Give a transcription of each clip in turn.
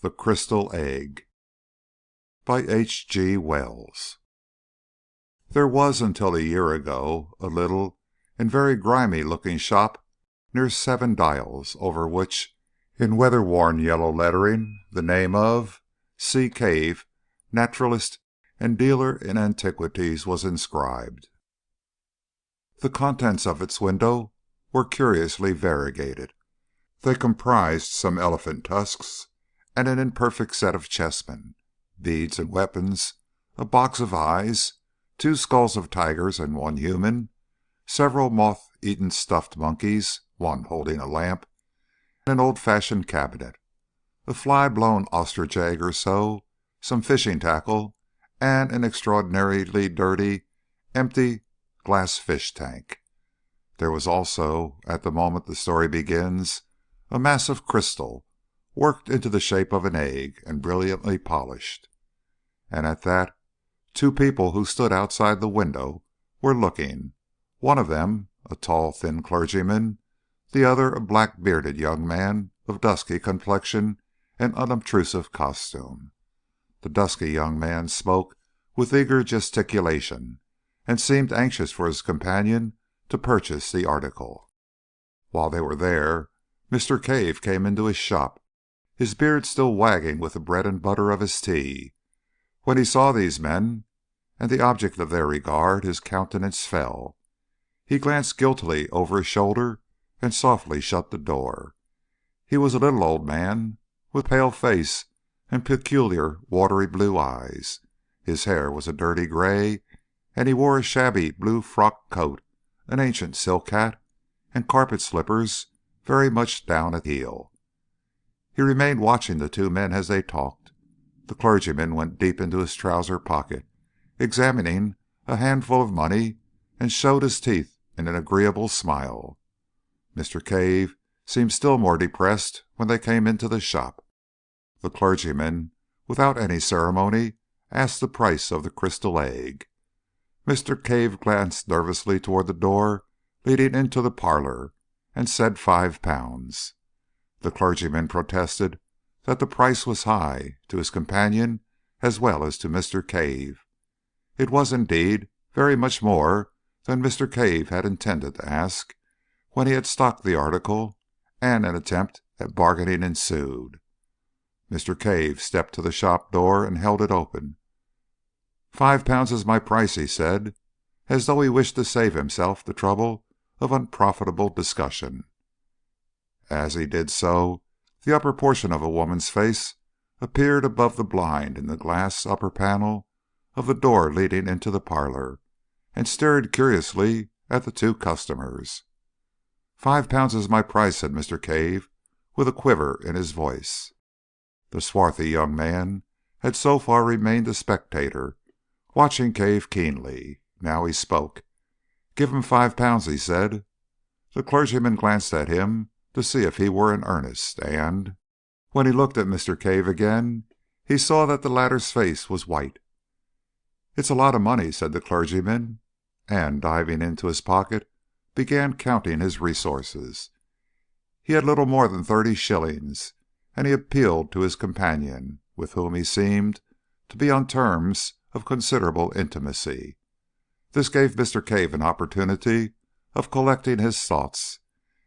The Crystal Egg by H.G. Wells. There was until a year ago a little and very grimy-looking shop near Seven Dials, over which, in weather-worn yellow lettering, the name of C. Cave, Naturalist and Dealer in Antiquities was inscribed. The contents of its window were curiously variegated. They comprised some elephant tusks and an imperfect set of chessmen, beads and weapons, a box of eyes, 2 skulls of tigers and 1 human, several moth-eaten stuffed monkeys, 1 holding a lamp, an old-fashioned cabinet, a fly-blown ostrich egg or so, some fishing tackle, and an extraordinarily dirty, empty glass fish tank. There was also, at the moment the story begins, a mass of crystal, worked into the shape of an egg and brilliantly polished. And at that, 2 people who stood outside the window were looking, one of them a tall, thin clergyman, the other a black-bearded young man of dusky complexion and unobtrusive costume. The dusky young man spoke with eager gesticulation, and seemed anxious for his companion to purchase the article. While they were there, Mr. Cave came into his shop, his beard still wagging with the bread and butter of his tea. When he saw these men, and the object of their regard, his countenance fell. He glanced guiltily over his shoulder and softly shut the door. He was a little old man, with pale face and peculiar watery blue eyes. His hair was a dirty gray, and he wore a shabby blue frock coat, an ancient silk hat, and carpet slippers very much down at heel. He remained watching the 2 men as they talked. The clergyman went deep into his trouser pocket, examining a handful of money, and showed his teeth in an agreeable smile. Mr. Cave seemed still more depressed when they came into the shop. The clergyman, without any ceremony, asked the price of the crystal egg. Mr. Cave glanced nervously toward the door leading into the parlor, and said £5. The clergyman protested that the price was high, to his companion as well as to Mr. Cave. It was, indeed, very much more than Mr. Cave had intended to ask when he had stocked the article, and an attempt at bargaining ensued. Mr. Cave stepped to the shop door and held it open. £5 is my price, he said, as though he wished to save himself the trouble of unprofitable discussion. As he did so, the upper portion of a woman's face appeared above the blind in the glass upper panel of the door leading into the parlor, and stared curiously at the 2 customers. £5 is my price, said Mr. Cave, with a quiver in his voice. The swarthy young man had so far remained a spectator, watching Cave keenly. Now he spoke. "Give him £5, he said. The clergyman glanced at him to see if he were in earnest, and, when he looked at Mr. Cave again, he saw that the latter's face was white. "It's a lot of money," said the clergyman, and, diving into his pocket, began counting his resources. He had little more than 30 shillings, and he appealed to his companion, with whom he seemed to be on terms of considerable intimacy. This gave Mr. Cave an opportunity of collecting his thoughts,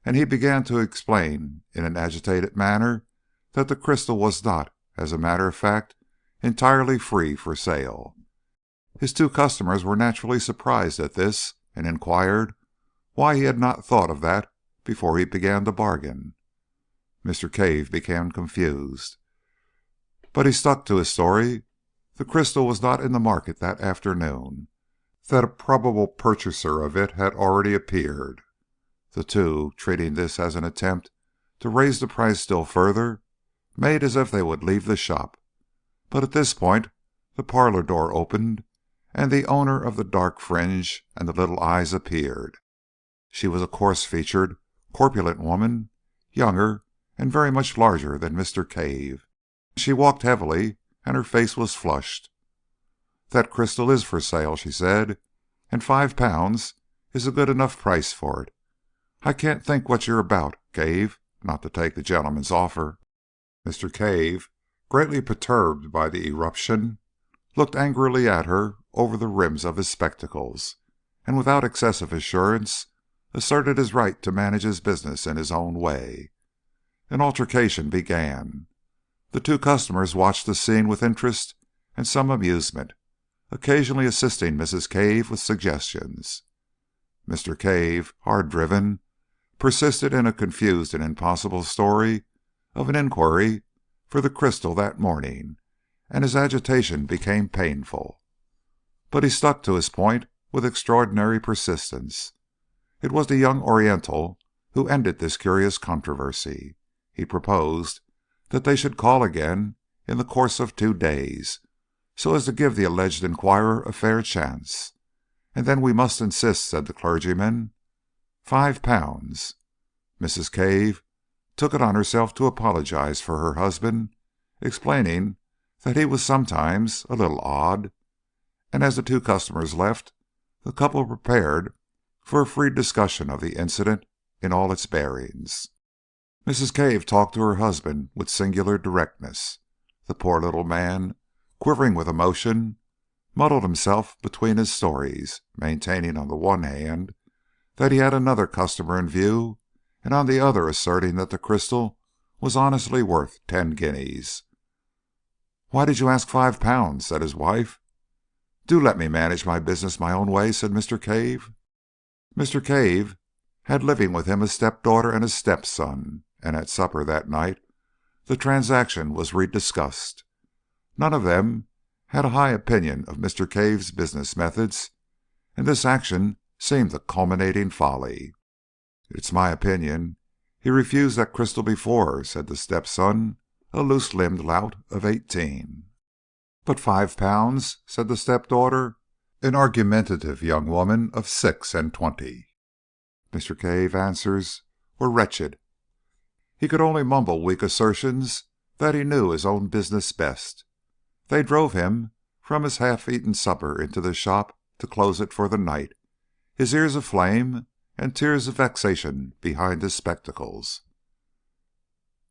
and he began to explain in an agitated manner that the crystal was not, as a matter of fact, entirely free for sale. His 2 customers were naturally surprised at this, and inquired why he had not thought of that before he began to bargain. Mr. Cave became confused, but he stuck to his story. The crystal was not in the market that afternoon, that a probable purchaser of it had already appeared. The 2, treating this as an attempt to raise the price still further, made as if they would leave the shop. But at this point the parlor door opened, and the owner of the dark fringe and the little eyes appeared. She was a coarse-featured, corpulent woman, younger and very much larger than Mr. Cave. She walked heavily, and her face was flushed. "That crystal is for sale," she said, "and £5 is a good enough price for it. I can't think what you're about, Cave, not to take the gentleman's offer." Mr. Cave greatly perturbed by the eruption, looked angrily at her over the rims of his spectacles, and without excessive assurance asserted his right to manage his business in his own way. An altercation began. The two customers watched the scene with interest and some amusement, occasionally assisting Mrs. Cave with suggestions. Mr. Cave, hard driven, persisted in a confused and impossible story of an inquiry for the crystal that morning, and his agitation became painful. But he stuck to his point with extraordinary persistence. It was the young Oriental who ended this curious controversy. He proposed that they should call again in the course of 2 days, so as to give the alleged inquirer a fair chance. "And then we must insist," said the clergyman. £5. Mrs. Cave took it on herself to apologize for her husband, explaining that he was sometimes a little odd, and as the two customers left, the couple prepared for a free discussion of the incident in all its bearings. Mrs. Cave talked to her husband with singular directness. The poor little man, quivering with emotion, muddled himself between his stories, maintaining on the one hand that he had another customer in view, and on the other asserting that the crystal was honestly worth 10 guineas. "Why did you ask £5?" said his wife. "Do let me manage my business my own way," said Mr. Cave. Mr. Cave had living with him a stepdaughter and a stepson, and at supper that night the transaction was rediscussed. None of them had a high opinion of Mr. Cave's business methods, and this action seemed a culminating folly. "It's my opinion he refused that crystal before," said the stepson, a loose-limbed lout of 18. "But £5?" said the stepdaughter, an argumentative young woman of 26. Mr. Cave's answers were wretched. He could only mumble weak assertions that he knew his own business best. They drove him from his half-eaten supper into the shop to close it for the night, his ears aflame and tears of vexation behind his spectacles.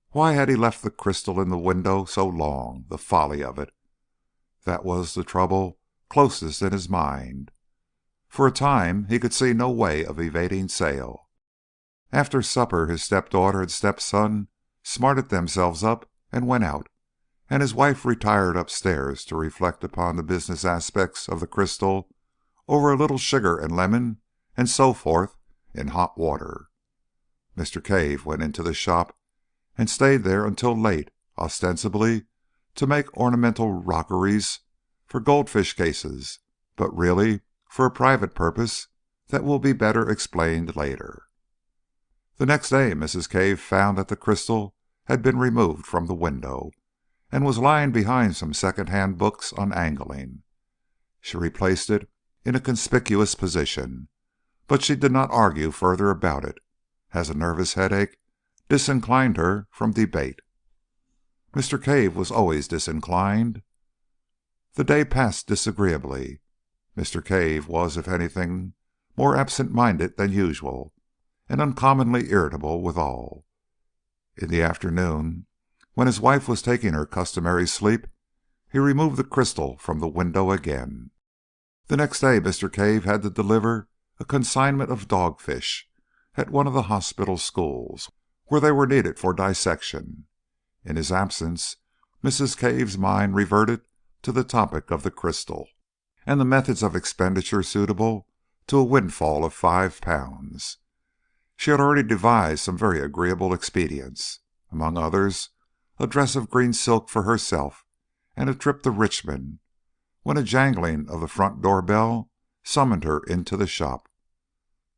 Why had he left the crystal in the window so long? The folly of it! That was the trouble closest in his mind. For a time he could see no way of evading sale. After supper his stepdaughter and stepson smarted themselves up and went out, and his wife retired upstairs to reflect upon the business aspects of the crystal over a little sugar and lemon and so forth in hot water. Mr. Cave went into the shop and stayed there until late, ostensibly to make ornamental rockeries for goldfish cases, but really for a private purpose that will be better explained later. The next day Mrs. Cave found that the crystal had been removed from the window, and was lying behind some second-hand books on angling. She replaced it in a conspicuous position, but she did not argue further about it, as a nervous headache disinclined her from debate. Mr. Cave was always disinclined. The day passed disagreeably. Mr. Cave was, if anything, more absent-minded than usual, and uncommonly irritable withal. In the afternoon, when his wife was taking her customary sleep, he removed the crystal from the window again. The next day Mr. Cave had to deliver a consignment of dogfish at one of the hospital schools, where they were needed for dissection. In his absence, Mrs. Cave's mind reverted to the topic of the crystal, and the methods of expenditure suitable to a windfall of £5. She had already devised some very agreeable expedients, among others a dress of green silk for herself and a trip to Richmond, when a jangling of the front door bell summoned her into the shop.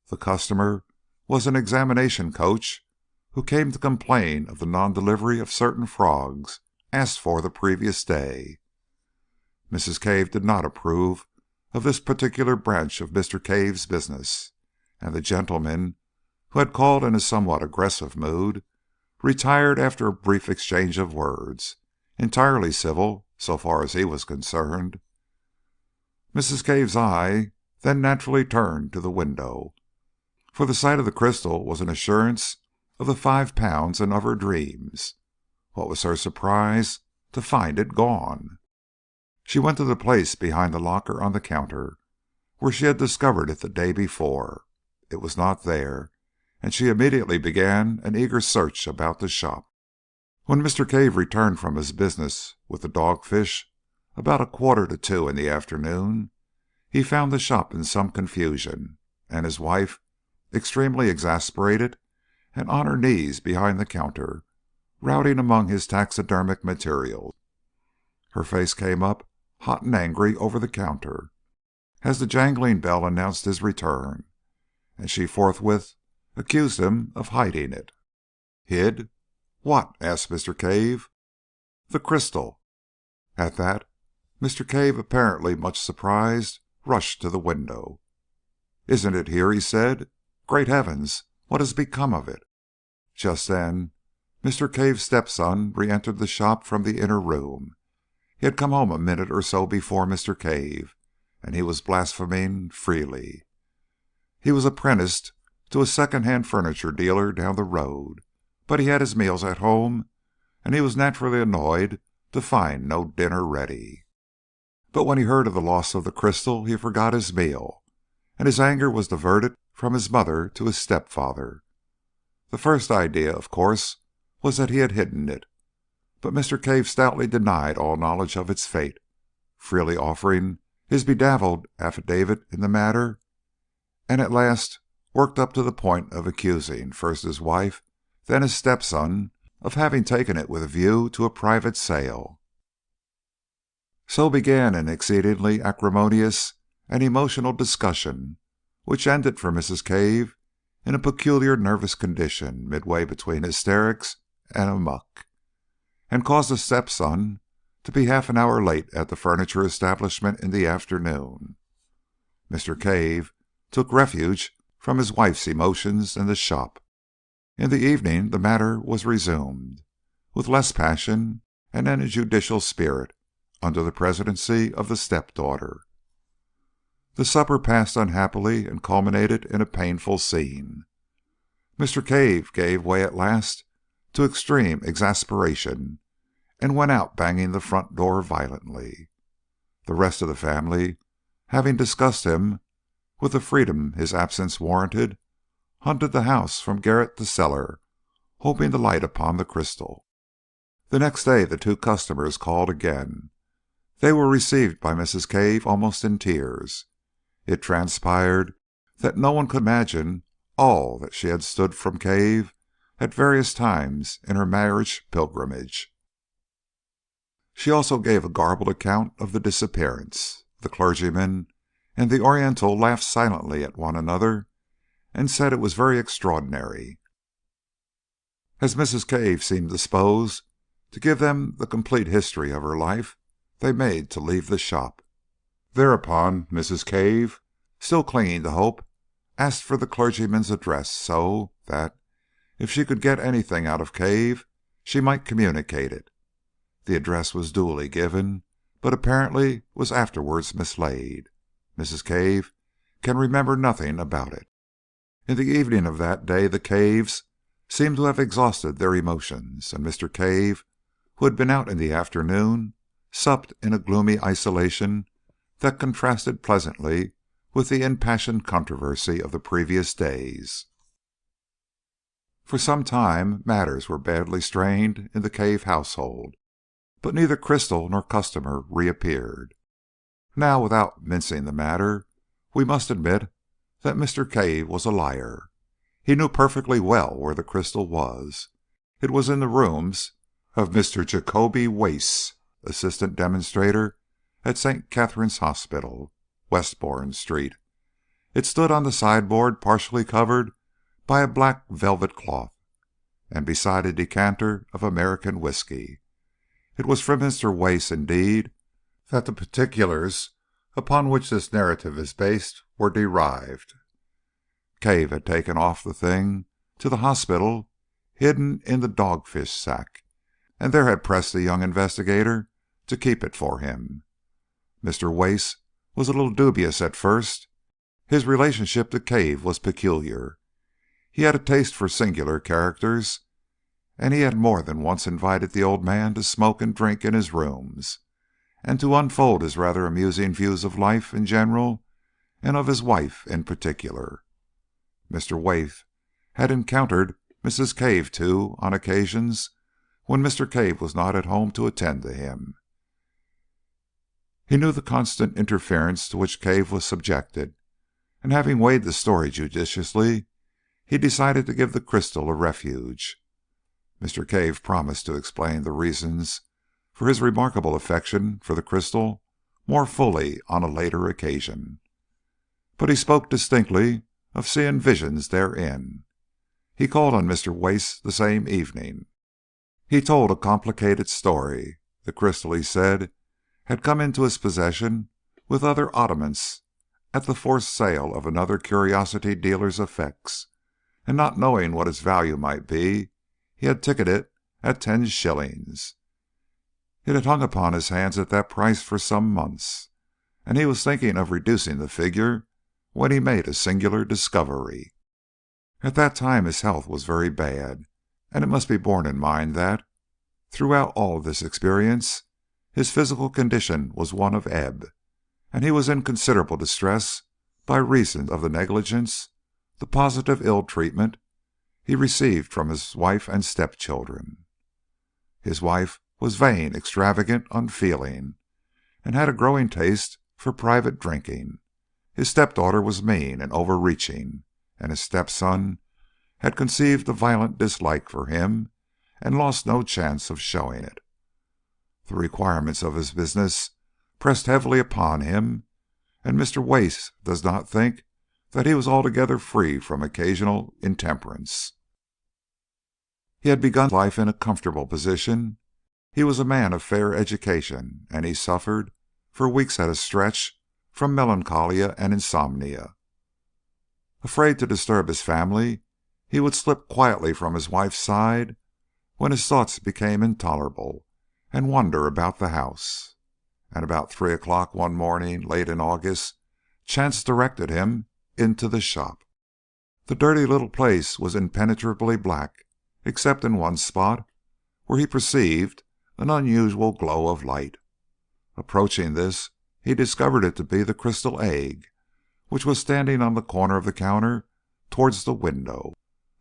The customer was an examination coach who came to complain of the non-delivery of certain frogs asked for the previous day. Mrs. Cave did not approve of this particular branch of Mr. Cave's business, and the gentleman, who had called in a somewhat aggressive mood, retired after a brief exchange of words, entirely civil so far as he was concerned. Mrs. Cave's eye then naturally turned to the window, for the sight of the crystal was an assurance of the £5 and of her dreams. What was her surprise to find it gone. She went to the place behind the locker on the counter, where she had discovered it the day before. It was not there, and she immediately began an eager search about the shop. When Mr. Cave returned from his business with the dogfish about 1:45 in the afternoon, he found the shop in some confusion, and his wife, extremely exasperated and on her knees behind the counter, routing among his taxidermic materials. Her face came up hot and angry over the counter as the jangling bell announced his return, and she forthwith accused him of hiding it. "Hid? What?" asked Mr. Cave. "The crystal." At that, Mr. Cave, apparently much surprised, rushed to the window. "Isn't it here?" he said. "Great heavens, what has become of it?" Just then Mr. Cave's stepson re-entered the shop from the inner room. He had come home a minute or so before Mr. Cave, and he was blaspheming freely. He was apprenticed to a second-hand furniture dealer down the road, but he had his meals at home, and he was naturally annoyed to find no dinner ready. But when he heard of the loss of the crystal, he forgot his meal, and his anger was diverted from his mother to his stepfather. The first idea, of course, was that he had hidden it, but Mr. Cave stoutly denied all knowledge of its fate, freely offering his bedazzled affidavit in the matter, and at last worked up to the point of accusing first his wife, then his stepson, of having taken it with a view to a private sale. So began an exceedingly acrimonious and emotional discussion, which ended for Mrs. Cave in a peculiar nervous condition midway between hysterics and amuck, and caused the stepson to be half an hour late at the furniture establishment in the afternoon. Mr. Cave took refuge from his wife's emotions in the shop. In the evening the matter was resumed, with less passion and in a judicial spirit, under the presidency of the stepdaughter. The supper passed unhappily and culminated in a painful scene. Mr. Cave gave way at last to extreme exasperation, and went out banging the front door violently. The rest of the family, having discussed him with the freedom his absence warranted, hunted the house from garret to cellar, hoping to light upon the crystal. The next day the two customers called again. They were received by Mrs. Cave almost in tears. It transpired that no one could imagine all that she had stood from Cave at various times in her marriage pilgrimage. She also gave a garbled account of the disappearance. The clergyman and the Oriental laughed silently at one another, and said it was very extraordinary. As Mrs. Cave seemed disposed to give them the complete history of her life, they made to leave the shop. Thereupon Mrs. Cave, still clinging to hope, asked for the clergyman's address, so that, if she could get anything out of Cave, she might communicate it. The address was duly given, but apparently was afterwards mislaid. Mrs. Cave can remember nothing about it. In the evening of that day the Caves seemed to have exhausted their emotions, and Mr. Cave, who had been out in the afternoon, supped in a gloomy isolation that contrasted pleasantly with the impassioned controversy of the previous days. For some time matters were badly strained in the Cave household, but neither crystal nor customer reappeared. Now, without mincing the matter, we must admit that Mr. Cave was a liar. He knew perfectly well where the crystal was. It was in the rooms of Mr. Jacoby Wace, assistant demonstrator at St. Catherine's Hospital, Westbourne Street. It stood on the sideboard partially covered by a black velvet cloth, and beside a decanter of American whiskey. It was from Mr. Wace, indeed, that the particulars upon which this narrative is based were derived. Cave had taken off the thing to the hospital, hidden in the dogfish sack, and there had pressed the young investigator to keep it for him. Mr. Wace was a little dubious at first. His relationship to Cave was peculiar. He had a taste for singular characters, and he had more than once invited the old man to smoke and drink in his rooms, and to unfold his rather amusing views of life in general and of his wife in particular. Mr. Wace had encountered Mrs. Cave, too, on occasions when Mr. Cave was not at home to attend to him. He knew the constant interference to which Cave was subjected, and having weighed the story judiciously, he decided to give the crystal a refuge. Mr. Cave promised to explain the reasons for his remarkable affection for the crystal more fully on a later occasion, but he spoke distinctly of seeing visions therein. He called on Mr. Wace the same evening. He told a complicated story. The crystal, he said, had come into his possession with other oddments at the forced sale of another curiosity dealer's effects, and not knowing what its value might be, he had ticketed it at 10 shillings. It had hung upon his hands at that price for some months, and he was thinking of reducing the figure when he made a singular discovery. At that time his health was very bad, and it must be borne in mind that, throughout all this experience, his physical condition was one of ebb, and he was in considerable distress by reason of the negligence, the positive ill treatment, he received from his wife and stepchildren. His wife was vain, extravagant, unfeeling, and had a growing taste for private drinking. His stepdaughter was mean and overreaching, and his stepson had conceived a violent dislike for him and lost no chance of showing it. The requirements of his business pressed heavily upon him, and Mr. Wace does not think that he was altogether free from occasional intemperance. He had begun life in a comfortable position. He was a man of fair education, and he suffered, for weeks at a stretch, from melancholia and insomnia. Afraid to disturb his family, he would slip quietly from his wife's side when his thoughts became intolerable, and wander about the house. And about 3 o'clock one morning, late in August, chance directed him into the shop. The dirty little place was impenetrably black, except in one spot, where he perceived an unusual glow of light. Approaching this, he discovered it to be the crystal egg, which was standing on the corner of the counter towards the window.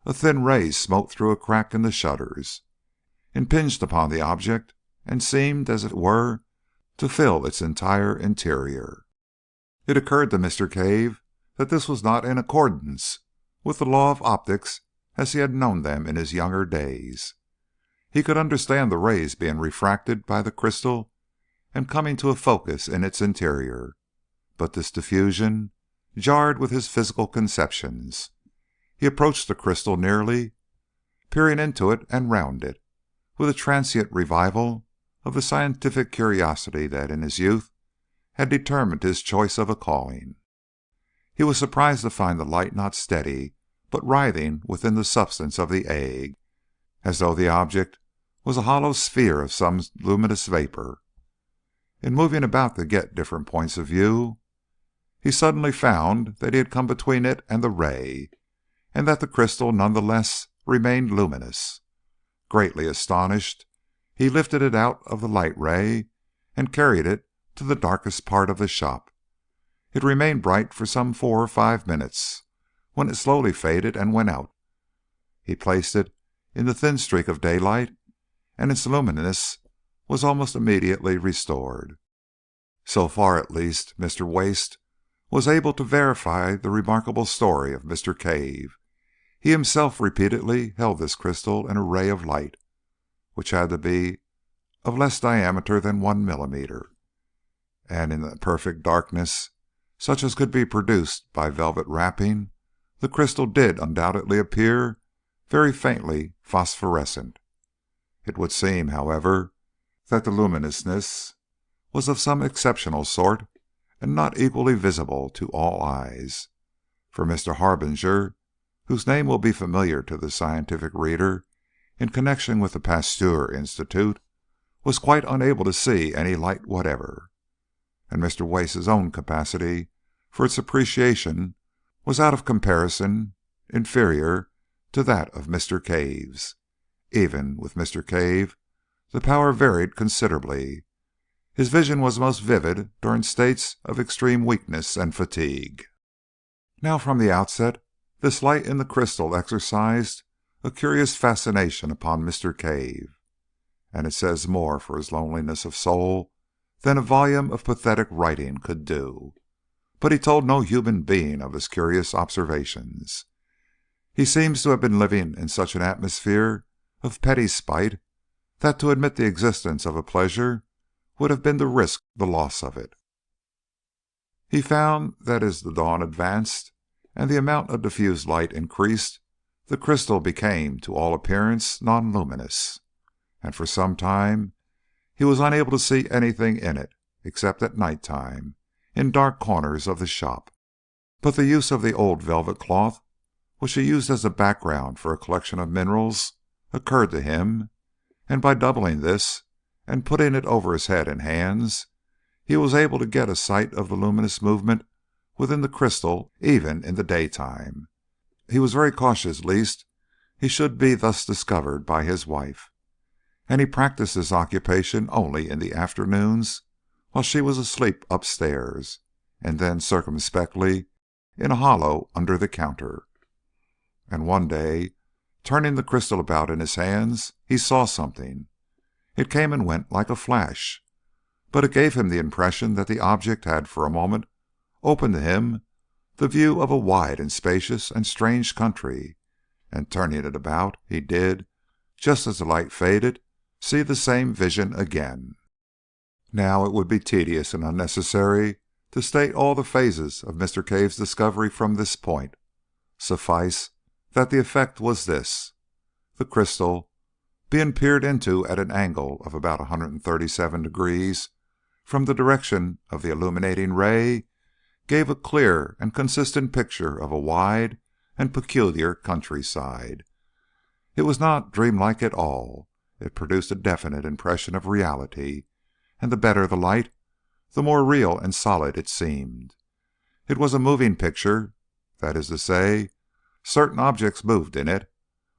A thin ray smote through a crack in the shutters, impinged upon the object, and seemed, as it were, to fill its entire interior. It occurred to Mr. Cave that this was not in accordance with the law of optics as he had known them in his younger days. He could understand the rays being refracted by the crystal and coming to a focus in its interior, but this diffusion jarred with his physical conceptions. He approached the crystal nearly, peering into it and round it, with a transient revival of the scientific curiosity that in his youth had determined his choice of a calling. He was surprised to find the light not steady, but writhing within the substance of the egg, as though the object was a hollow sphere of some luminous vapor. In moving about to get different points of view, he suddenly found that he had come between it and the ray, and that the crystal none the less remained luminous. Greatly astonished, he lifted it out of the light ray and carried it to the darkest part of the shop. It remained bright for some 4 or 5 minutes, when it slowly faded and went out. He placed it in the thin streak of daylight, and its luminance was almost immediately restored. So far, at least, Mr. Wace was able to verify the remarkable story of Mr. Cave. He himself repeatedly held this crystal in a ray of light, which had to be of less diameter than 1 millimeter, and in the perfect darkness, such as could be produced by velvet wrapping, the crystal did undoubtedly appear very faintly phosphorescent. It would seem, however, that the luminousness was of some exceptional sort and not equally visible to all eyes, for Mr. Harbinger, whose name will be familiar to the scientific reader in connection with the Pasteur Institute, was quite unable to see any light whatever, and Mr. Wace's own capacity for its appreciation was out of comparison inferior to that of Mr. Cave's. Even with Mr. Cave, the power varied considerably. His vision was most vivid during states of extreme weakness and fatigue. Now, from the outset, this light in the crystal exercised a curious fascination upon Mr. Cave, and it says more for his loneliness of soul than a volume of pathetic writing could do. But he told no human being of his curious observations. He seems to have been living in such an atmosphere of petty spite that to admit the existence of a pleasure would have been to risk the loss of it. He found that as the dawn advanced and the amount of diffused light increased, the crystal became to all appearance non-luminous, and for some time he was unable to see anything in it except at night time in dark corners of the shop. But the use of the old velvet cloth, which he used as a background for a collection of minerals, occurred to him, and by doubling this and putting it over his head and hands, he was able to get a sight of the luminous movement within the crystal even in the daytime. He was very cautious lest he should be thus discovered by his wife, and he practiced this occupation only in the afternoons while she was asleep upstairs, and then circumspectly in a hollow under the counter. And one day, turning the crystal about in his hands, he saw something. It came and went like a flash, but it gave him the impression that the object had for a moment opened to him the view of a wide and spacious and strange country, and turning it about, he did, just as the light faded, see the same vision again. Now it would be tedious and unnecessary to state all the phases of Mr. Cave's discovery from this point. Suffice that the effect was this: the crystal, being peered into at an angle of about 137 degrees from the direction of the illuminating ray, gave a clear and consistent picture of a wide and peculiar countryside. It was not dreamlike at all. It produced a definite impression of reality, and the better the light, the more real and solid it seemed. It was a moving picture, that is to say, certain objects moved in it,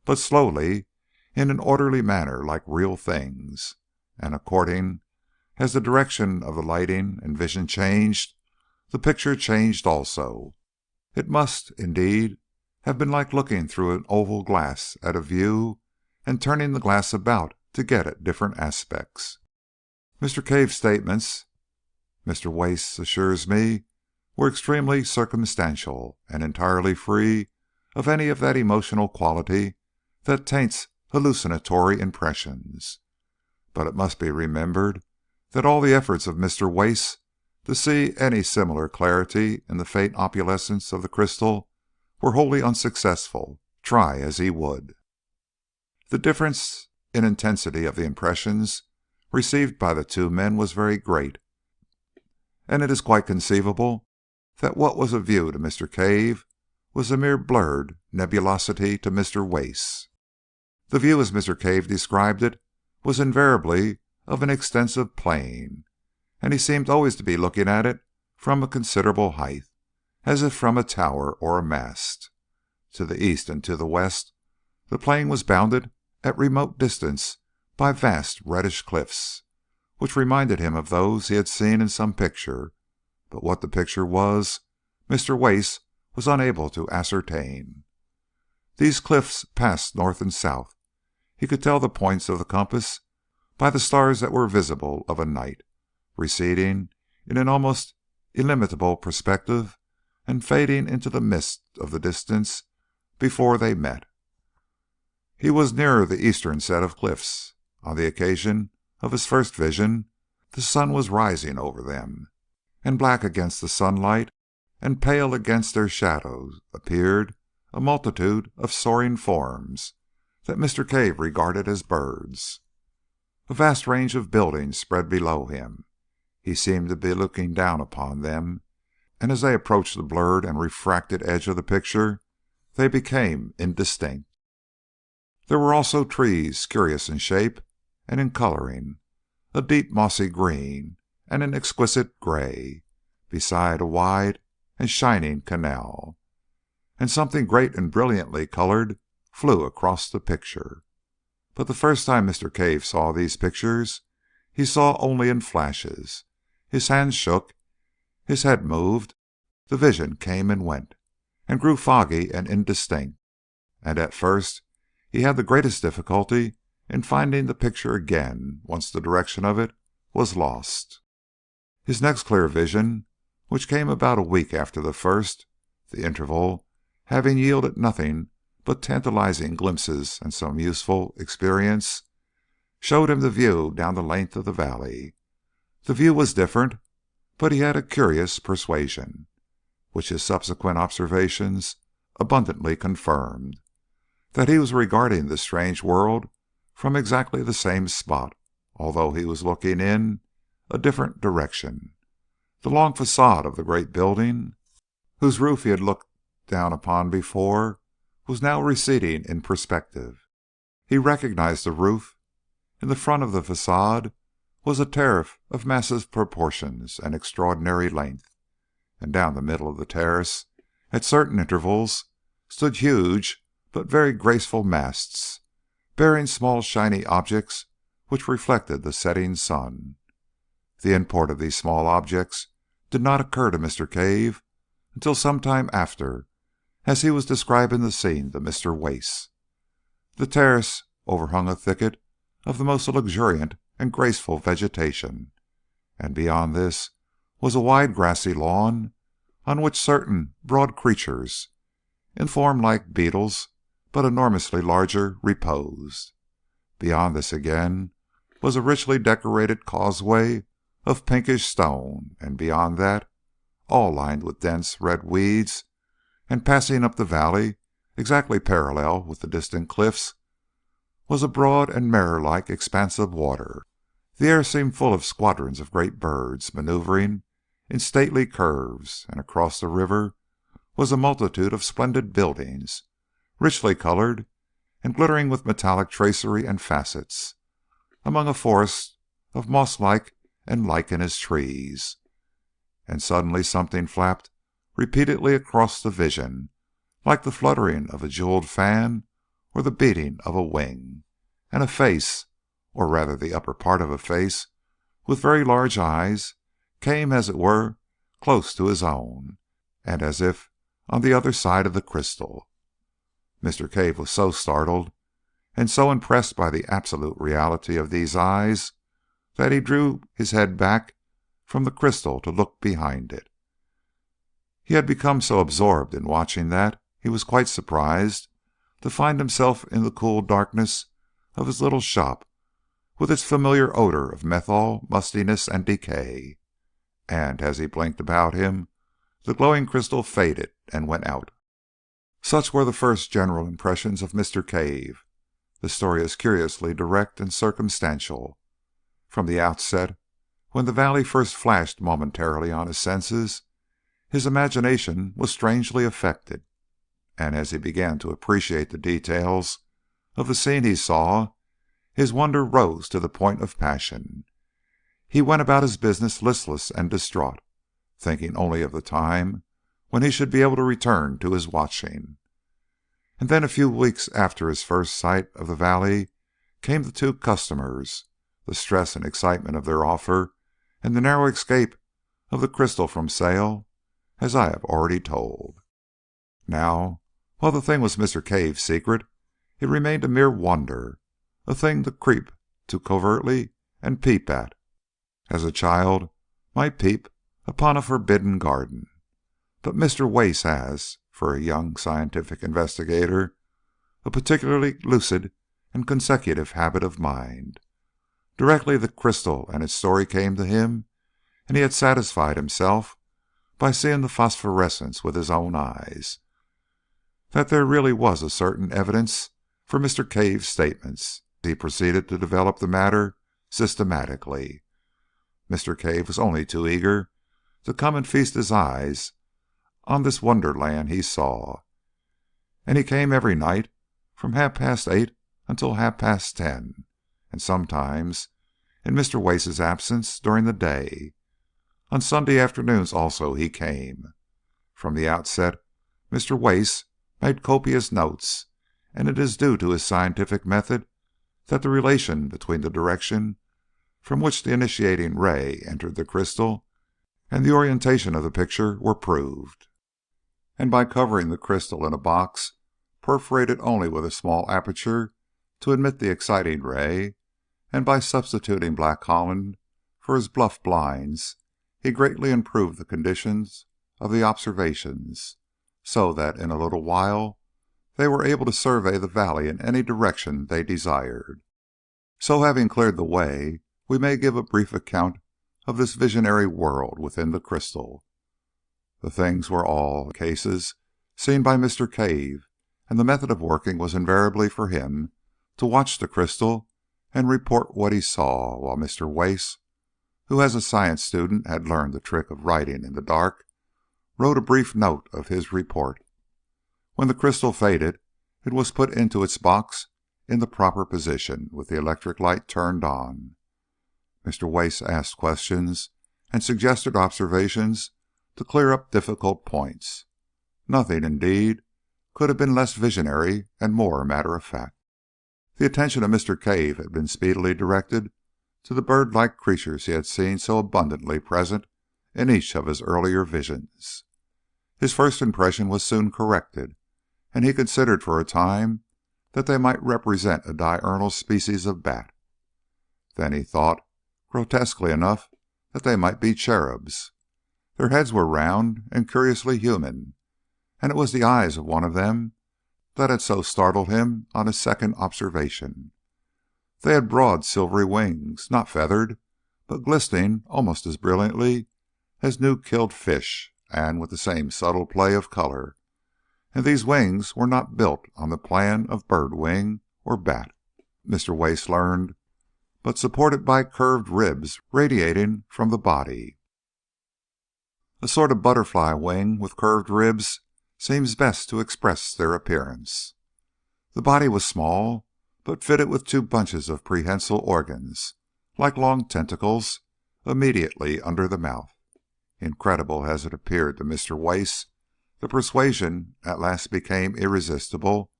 but slowly, in an orderly manner like real things, and according as the direction of the lighting and vision changed, the picture changed also. It must, indeed, have been like looking through an oval glass at a view and turning the glass about to get at different aspects. Mr. Cave's statements, Mr. Wace assures me, were extremely circumstantial and entirely free of any of that emotional quality that taints hallucinatory impressions. But it must be remembered that all the efforts of Mr. Wace to see any similar clarity in the faint opalescence of the crystal were wholly unsuccessful, try as he would. The difference in intensity of the impressions received by the two men was very great, and it is quite conceivable that what was a view to Mr. Cave was a mere blurred nebulosity to Mr. Wace. The view, as Mr. Cave described it, was invariably of an extensive plain, and he seemed always to be looking at it from a considerable height, as if from a tower or a mast. To the east and to the west the plain was bounded at remote distance by vast reddish cliffs, which reminded him of those he had seen in some picture, but what the picture was, Mr. Wace was unable to ascertain. These cliffs passed north and south. He could tell the points of the compass by the stars that were visible of a night, receding in an almost illimitable perspective and fading into the mist of the distance before they met. He was nearer the eastern set of cliffs. On the occasion of his first vision, the sun was rising over them, and black against the sunlight and pale against their shadows appeared a multitude of soaring forms that Mr. Cave regarded as birds. A vast range of buildings spread below him. He seemed to be looking down upon them, and as they approached the blurred and refracted edge of the picture, they became indistinct. There were also trees, curious in shape and in coloring, a deep mossy green and an exquisite gray, beside a wide and shining canal, and something great and brilliantly colored flew across the picture. But the first time Mr. Cave saw these pictures, he saw only in flashes. His hands shook, his head moved, the vision came and went, and grew foggy and indistinct, and at first he had the greatest difficulty in finding the picture again once the direction of it was lost. His next clear vision, which came about a week after the first, the interval having yielded nothing but tantalizing glimpses and some useful experience, showed him the view down the length of the valley. The view was different, but he had a curious persuasion, which his subsequent observations abundantly confirmed, that he was regarding this strange world from exactly the same spot, although he was looking in a different direction. The long facade of the great building, whose roof he had looked down upon before, was now receding in perspective. He recognized the roof. In the front of the facade was a terrace of massive proportions and extraordinary length, and down the middle of the terrace, at certain intervals, stood huge but very graceful masts, bearing small shiny objects which reflected the setting sun. The import of these small objects did not occur to Mr. Cave until some time after, as he was describing the scene to Mr. Wace. The terrace overhung a thicket of the most luxuriant and graceful vegetation, and beyond this was a wide grassy lawn on which certain broad creatures, in form like beetles but enormously larger, reposed. Beyond this again was a richly decorated causeway of pinkish stone, and beyond that, all lined with dense red weeds, and passing up the valley exactly parallel with the distant cliffs, was a broad and mirror-like expanse of water. The air seemed full of squadrons of great birds, maneuvering in stately curves, and across the river was a multitude of splendid buildings, richly colored and glittering with metallic tracery and facets, among a forest of moss-like and lichenous trees. And suddenly something flapped repeatedly across the vision, like the fluttering of a jeweled fan or the beating of a wing, and a face, or rather the upper part of a face, with very large eyes, came, as it were, close to his own, and as if on the other side of the crystal. Mr. Cave was so startled, and so impressed by the absolute reality of these eyes, that he drew his head back from the crystal to look behind it. He had become so absorbed in watching that he was quite surprised to find himself in the cool darkness of his little shop, with its familiar odor of menthol, mustiness, and decay. And as he blinked about him, the glowing crystal faded and went out. Such were the first general impressions of Mr. Cave. The story is curiously direct and circumstantial. From the outset, when the valley first flashed momentarily on his senses, his imagination was strangely affected, and as he began to appreciate the details of the scene he saw, his wonder rose to the point of passion. He went about his business listless and distraught, thinking only of the time when he should be able to return to his watching. And then a few weeks after his first sight of the valley came the two customers, the stress and excitement of their offer, and the narrow escape of the crystal from sale, as I have already told. Now, while the thing was Mr. Cave's secret, it remained a mere wonder, a thing to creep to covertly and peep at, as a child might peep upon a forbidden garden. But Mr. Wace has, for a young scientific investigator, a particularly lucid and consecutive habit of mind. Directly the crystal and its story came to him, and he had satisfied himself, by seeing the phosphorescence with his own eyes, that there really was a certain evidence for Mr. Cave's statements, he proceeded to develop the matter systematically. Mr. Cave was only too eager to come and feast his eyes on this wonderland he saw, and he came every night from 8:30 until 10:30, and sometimes, in Mr. Wace's absence, during the day. On Sunday afternoons also he came. From the outset Mr. Wace made copious notes, and it is due to his scientific method that the relation between the direction from which the initiating ray entered the crystal and the orientation of the picture were proved. And by covering the crystal in a box perforated only with a small aperture to admit the exciting ray, and by substituting Black Holland for his bluff blinds, he greatly improved the conditions of the observations, so that in a little while they were able to survey the valley in any direction they desired. So having cleared the way, we may give a brief account of this visionary world within the crystal. The things were all cases seen by Mr. Cave, and the method of working was invariably for him to watch the crystal and report what he saw, while Mr. Wace, who as a science student had learned the trick of writing in the dark, wrote a brief note of his report. When the crystal faded, it was put into its box in the proper position, with the electric light turned on. Mr. Wace asked questions and suggested observations to clear up difficult points. Nothing, indeed, could have been less visionary and more matter-of-fact. The attention of Mr. Cave had been speedily directed to the bird-like creatures he had seen so abundantly present in each of his earlier visions. His first impression was soon corrected, and he considered for a time that they might represent a diurnal species of bat. Then he thought, grotesquely enough, that they might be cherubs. Their heads were round and curiously human, and it was the eyes of one of them that had so startled him on his second observation. They had broad silvery wings, not feathered, but glistening almost as brilliantly as new-killed fish, and with the same subtle play of color. And these wings were not built on the plan of bird wing or bat, Mr. Wace learned, but supported by curved ribs radiating from the body. A sort of butterfly wing with curved ribs seems best to express their appearance. The body was small, but fitted with two bunches of prehensile organs, like long tentacles, immediately under the mouth. Incredible as it appeared to Mr. Wace, the persuasion at last became irresistible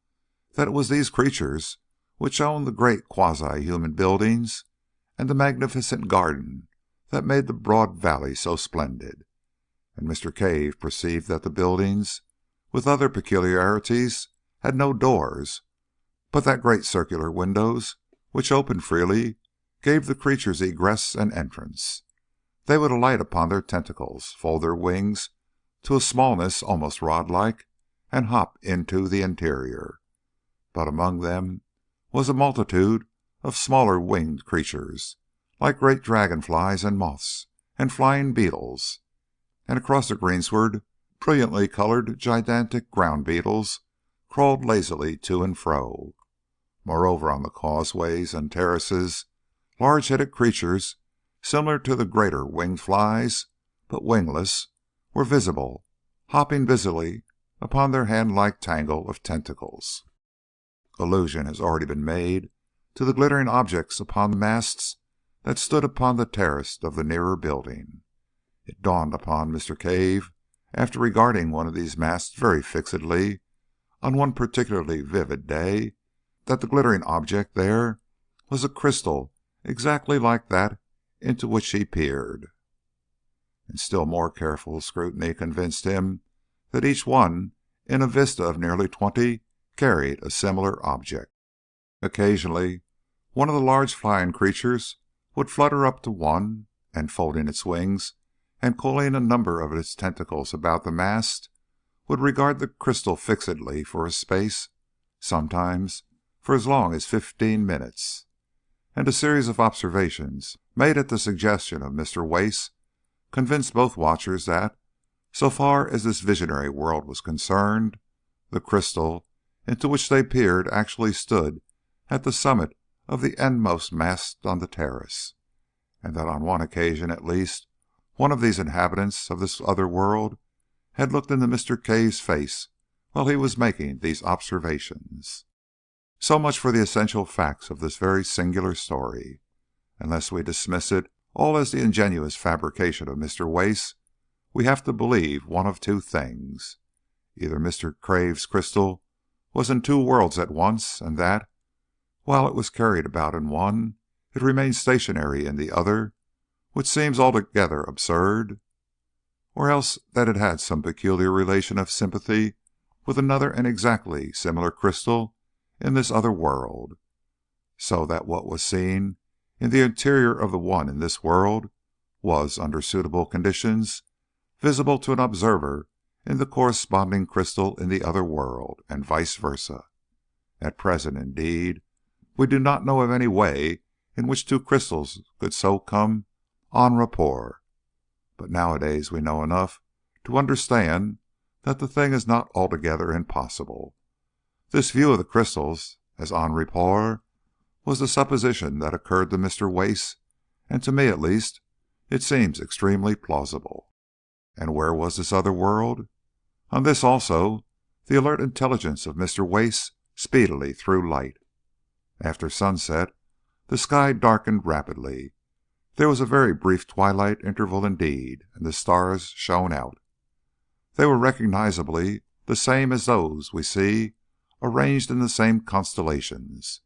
that it was these creatures which owned the great quasi-human buildings and the magnificent garden that made the broad valley so splendid. And Mr. Cave perceived that the buildings, with other peculiarities, had no doors, but that great circular windows, which opened freely, gave the creatures egress and entrance. They would alight upon their tentacles, fold their wings to a smallness almost rod-like, and hop into the interior. But among them was a multitude of smaller winged creatures, like great dragonflies and moths and flying beetles, and across the greensward brilliantly colored gigantic ground beetles crawled lazily to and fro. Moreover, on the causeways and terraces, large-headed creatures, similar to the greater winged flies, but wingless, were visible, hopping busily upon their hand-like tangle of tentacles. Allusion has already been made to the glittering objects upon the masts that stood upon the terrace of the nearer building. It dawned upon Mr. Cave, after regarding one of these masts very fixedly on one particularly vivid day, that the glittering object there was a crystal exactly like that into which he peered. And still more careful scrutiny convinced him that each one in a vista of nearly 20 carried a similar object. Occasionally one of the large flying creatures would flutter up to one, and folding its wings and coiling a number of its tentacles about the mast, would regard the crystal fixedly for a space, sometimes for as long as 15 minutes. And a series of observations made at the suggestion of Mr. Wace convinced both watchers that, so far as this visionary world was concerned, the crystal into which they peered actually stood at the summit of the endmost mast on the terrace, and that on one occasion at least one of these inhabitants of this other world had looked into Mr. Cave's face while he was making these observations. So much for the essential facts of this very singular story. Unless we dismiss it all as the ingenious fabrication of Mr. Wace, we have to believe one of two things. Either Mr. Cave's crystal was in two worlds at once, and that, while it was carried about in one, it remained stationary in the other, which seems altogether absurd, or else that it had some peculiar relation of sympathy with another and exactly similar crystal in this other world, so that what was seen in the interior of the one in this world was, under suitable conditions, visible to an observer in the corresponding crystal in the other world, and vice versa. At present, indeed, we do not know of any way in which two crystals could so come en rapport, but nowadays we know enough to understand that the thing is not altogether impossible. This view of the crystals as en rapport was the supposition that occurred to Mr. Wace, and to me at least it seems extremely plausible. And where was this other world? On this also the alert intelligence of Mr. Wace speedily threw light. After sunset the sky darkened rapidly. There was a very brief twilight interval indeed, and the stars shone out. They were recognizably the same as those we see arranged in the same constellations.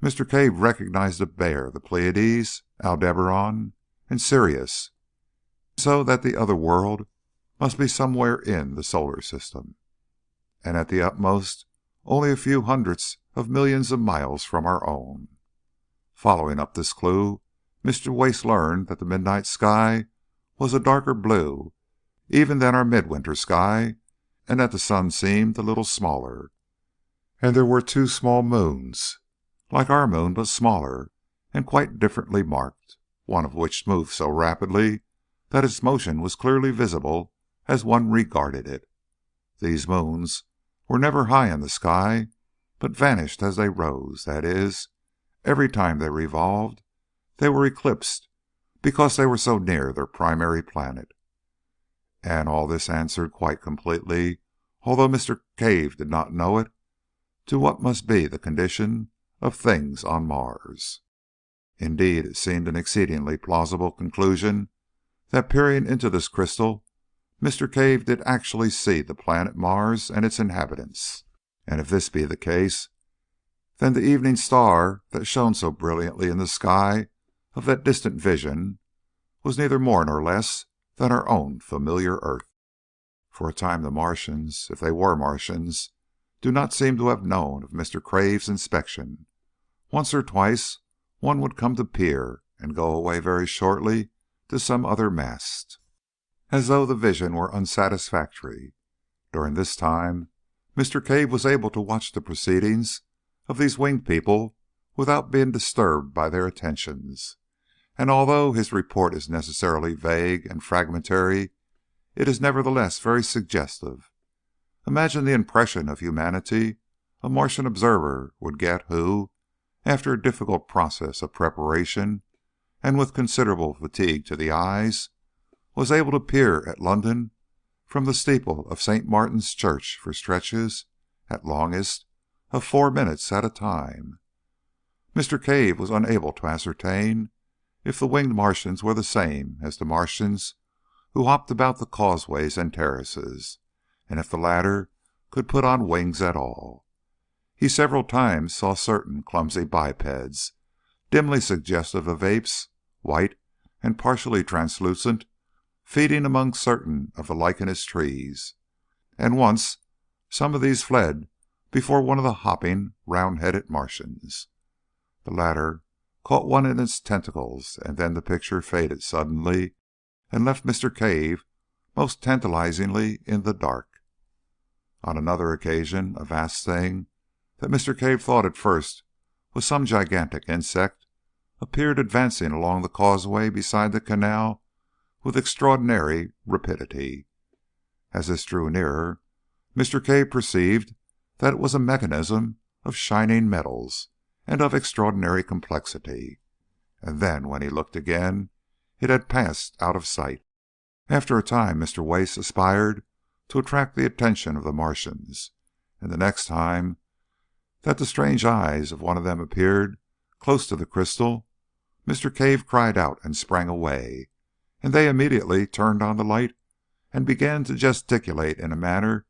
Mr. Cave recognized the Bear, the Pleiades, Aldebaran, and Sirius, so that the other world must be somewhere in the solar system, and at the utmost only a few hundreds of millions of miles from our own. Following up this clue, Mr. Wace learned that the midnight sky was a darker blue even than our midwinter sky, and that the sun seemed a little smaller, and there were two small moons, like our moon but smaller, and quite differently marked, one of which moved so rapidly that its motion was clearly visible as one regarded it. These moons were never high in the sky, but vanished as they rose, that is, every time they revolved, they were eclipsed because they were so near their primary planet. And all this answered quite completely, although Mr. Cave did not know it, to what must be the condition of things on Mars. Indeed, it seemed an exceedingly plausible conclusion that, peering into this crystal, Mr. Cave did actually see the planet Mars and its inhabitants. And if this be the case, then the evening star that shone so brilliantly in the sky of that distant vision was neither more nor less than our own familiar Earth. For a time the Martians, if they were Martians, do not seem to have known of Mr. Cave's inspection. Once or twice one would come to peer and go away very shortly to some other mast, as though the vision were unsatisfactory. During this time Mr. Cave was able to watch the proceedings of these winged people without being disturbed by their attentions, and although his report is necessarily vague and fragmentary, it is nevertheless very suggestive. Imagine the impression of humanity a Martian observer would get who, after a difficult process of preparation and with considerable fatigue to the eyes, was able to peer at London from the steeple of St. Martin's Church for stretches, at longest, of 4 minutes at a time. Mr. Cave was unable to ascertain if the winged Martians were the same as the Martians who hopped about the causeways and terraces, and if the latter could put on wings at all. He several times saw certain clumsy bipeds, dimly suggestive of apes, white and partially translucent, feeding among certain of the lichenous trees, and once some of these fled before one of the hopping, round-headed Martians. The latter caught one in its tentacles, and then the picture faded suddenly and left Mr. Cave most tantalizingly in the dark. On another occasion, a vast thing that Mr. Cave thought at first was some gigantic insect appeared advancing along the causeway beside the canal with extraordinary rapidity. As this drew nearer, Mr. Cave perceived that it was a mechanism of shining metals and of extraordinary complexity, and then when he looked again it had passed out of sight. After a time Mr. Wace aspired to attract the attention of the Martians, and the next time that the strange eyes of one of them appeared close to the crystal, Mr. Cave cried out and sprang away, and they immediately turned on the light and began to gesticulate in a manner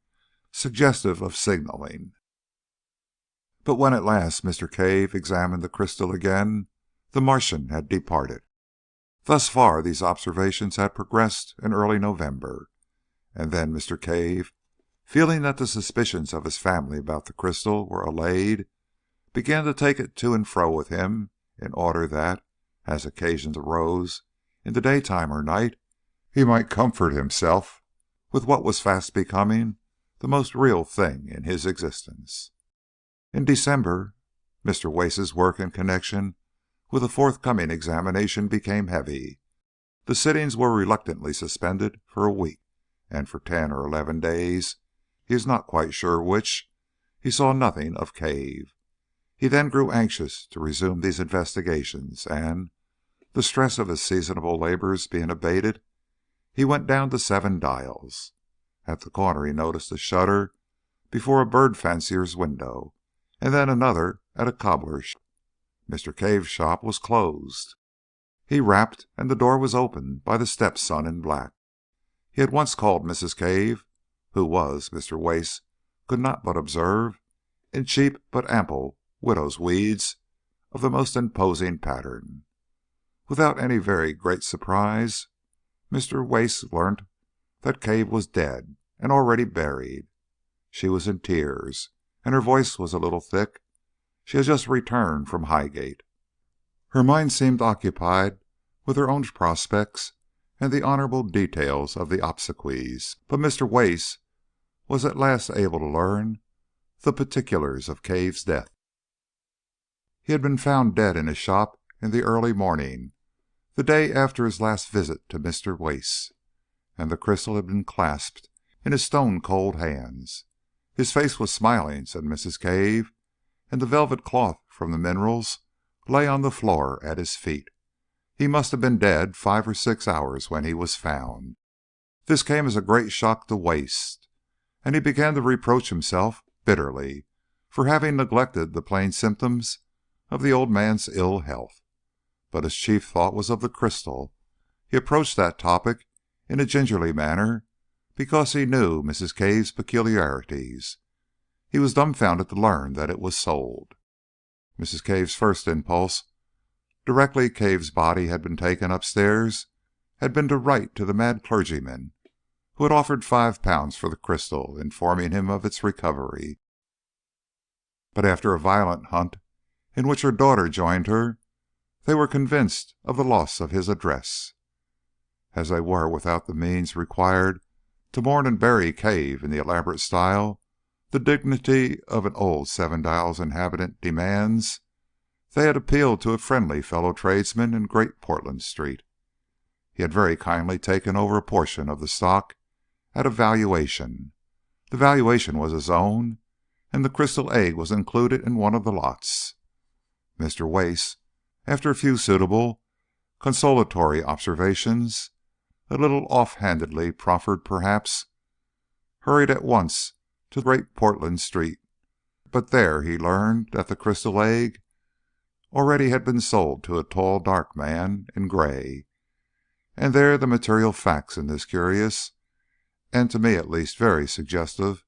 suggestive of signaling. But when at last Mr. Cave examined the crystal again, the Martian had departed. Thus far these observations had progressed in early November, and then Mr. Cave, feeling that the suspicions of his family about the crystal were allayed, began to take it to and fro with him in order that, as occasions arose in the daytime or night, he might comfort himself with what was fast becoming the most real thing in his existence. In December, Mr. Wace's work in connection with the forthcoming examination became heavy. The sittings were reluctantly suspended for a week, and for 10 or 11 days, he is not quite sure which, he saw nothing of Cave. He then grew anxious to resume these investigations, and, the stress of his seasonable labors being abated, he went down to Seven Dials. At the corner he noticed a shutter before a bird fancier's window, and then another at a cobbler's. Mr. Cave's shop was closed. He rapped, and the door was opened by the stepson in black. He had once called Mrs. Cave, who was, Mr. Wace could not but observe, in cheap but ample widow's weeds of the most imposing pattern. Without any very great surprise, Mr. Wace learnt that Cave was dead and already buried. She was in tears, and her voice was a little thick. She had just returned from Highgate. Her mind seemed occupied with her own prospects and the honourable details of the obsequies, but Mr. Wace was at last able to learn the particulars of Cave's death. He had been found dead in his shop in the early morning, the day after his last visit to Mr. Wace, and the crystal had been clasped in his stone-cold hands. His face was smiling, said Mrs. Cave, and the velvet cloth from the minerals lay on the floor at his feet. He must have been dead 5 or 6 hours when he was found. This came as a great shock to Wace, and he began to reproach himself bitterly for having neglected the plain symptoms of the old man's ill health. But his chief thought was of the crystal. He approached that topic in a gingerly manner because he knew Mrs. Cave's peculiarities. He was dumbfounded to learn that it was sold. Mrs. Cave's first impulse, directly Cave's body had been taken upstairs, had been to write to the mad clergyman who had offered £5 for the crystal, informing him of its recovery. But after a violent hunt, in which her daughter joined her, they were convinced of the loss of his address. As they were without the means required to mourn and bury Cave in the elaborate style the dignity of an old Seven Dials inhabitant demands, they had appealed to a friendly fellow tradesman in Great Portland Street. He had very kindly taken over a portion of the stock at a valuation. The valuation was his own, and the crystal egg was included in one of the lots. Mr. Wace, after a few suitable consolatory observations, a little off-handedly proffered perhaps, hurried at once to Great Portland Street, but there he learned that the crystal egg already had been sold to a tall, dark man in gray, and there the material facts in this curious, and to me at least very suggestive,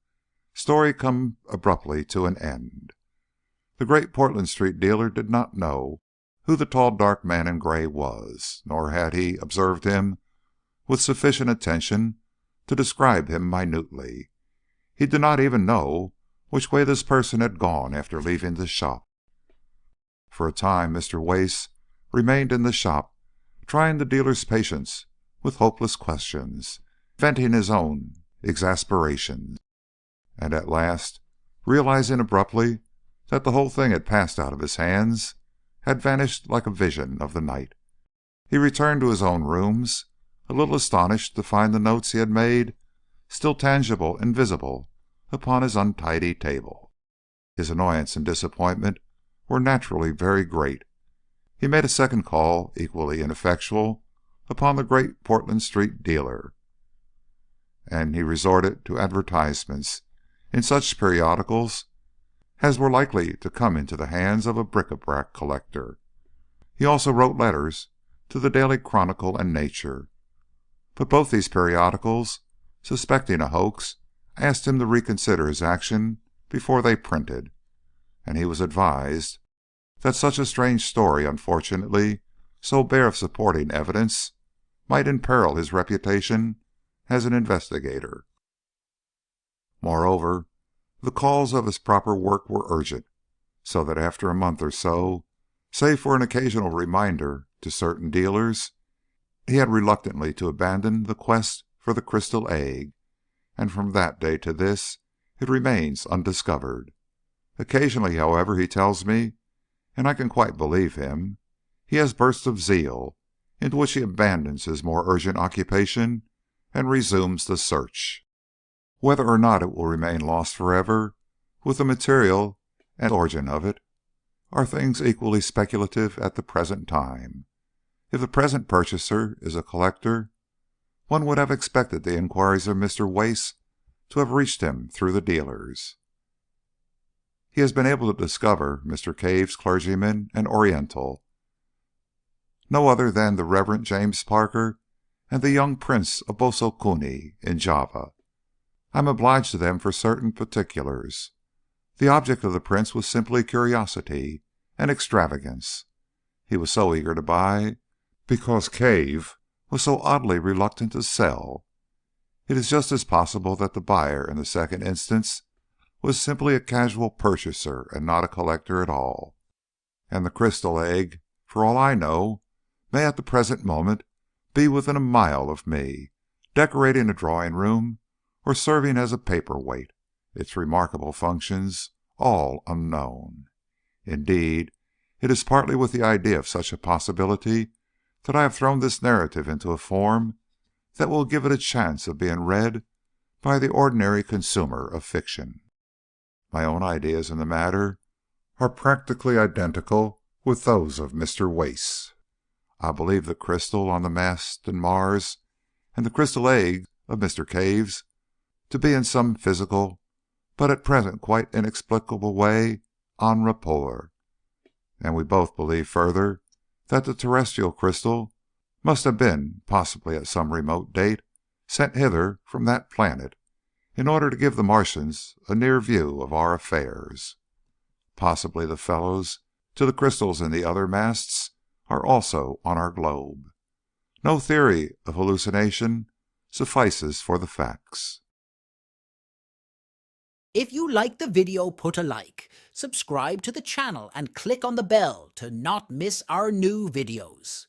story come abruptly to an end. The Great Portland Street dealer did not know who the tall, dark man in gray was, nor had he observed him with sufficient attention to describe him minutely. He did not even know which way this person had gone after leaving the shop. For a time Mr. Wace remained in the shop, trying the dealer's patience with hopeless questions, venting his own exasperation, and at last, realizing abruptly that the whole thing had passed out of his hands, had vanished like a vision of the night. He returned to his own rooms, a little astonished to find the notes he had made still tangible and visible upon his untidy table. His annoyance and disappointment were naturally very great. He made a second call, equally ineffectual, upon the Great Portland Street dealer, and he resorted to advertisements in such periodicals as were likely to come into the hands of a bric-a-brac collector. He also wrote letters to the Daily Chronicle and Nature, but both these periodicals, suspecting a hoax, asked him to reconsider his action before they printed, and he was advised that such a strange story, unfortunately so bare of supporting evidence, might imperil his reputation as an investigator. Moreover, the calls of his proper work were urgent, so that after a month or so, save for an occasional reminder to certain dealers, he had reluctantly to abandon the quest for the crystal egg, and from that day to this it remains undiscovered. Occasionally, however, he tells me, and I can quite believe him, he has bursts of zeal, into which he abandons his more urgent occupation and resumes the search. Whether or not it will remain lost forever, with the material and origin of it, are things equally speculative at the present time. If the present purchaser is a collector, one would have expected the inquiries of Mr. Wace to have reached him through the dealers. He has been able to discover Mr. Cave's clergyman and Oriental, no other than the Reverend James Parker and the young Prince of Bosokuni in Java. I am obliged to them for certain particulars. The object of the Prince was simply curiosity and extravagance. He was so eager to buy because Cave was so oddly reluctant to sell. It is just as possible that the buyer in the second instance was simply a casual purchaser and not a collector at all. And the crystal egg, for all I know, may at the present moment be within a mile of me, decorating a drawing-room or serving as a paper-weight, its remarkable functions all unknown. Indeed, it is partly with the idea of such a possibility that I have thrown this narrative into a form that will give it a chance of being read by the ordinary consumer of fiction. My own ideas in the matter are practically identical with those of Mr. Wace. I believe the crystal on the mast in Mars and the crystal egg of Mr. Cave's to be in some physical but at present quite inexplicable way en rapport, and we both believe further that the terrestrial crystal must have been, possibly at some remote date, sent hither from that planet in order to give the Martians a near view of our affairs. Possibly the fellows to the crystals in the other masts are also on our globe. No theory of hallucination suffices for the facts. If you like the video, put a like, subscribe to the channel and click on the bell to not miss our new videos.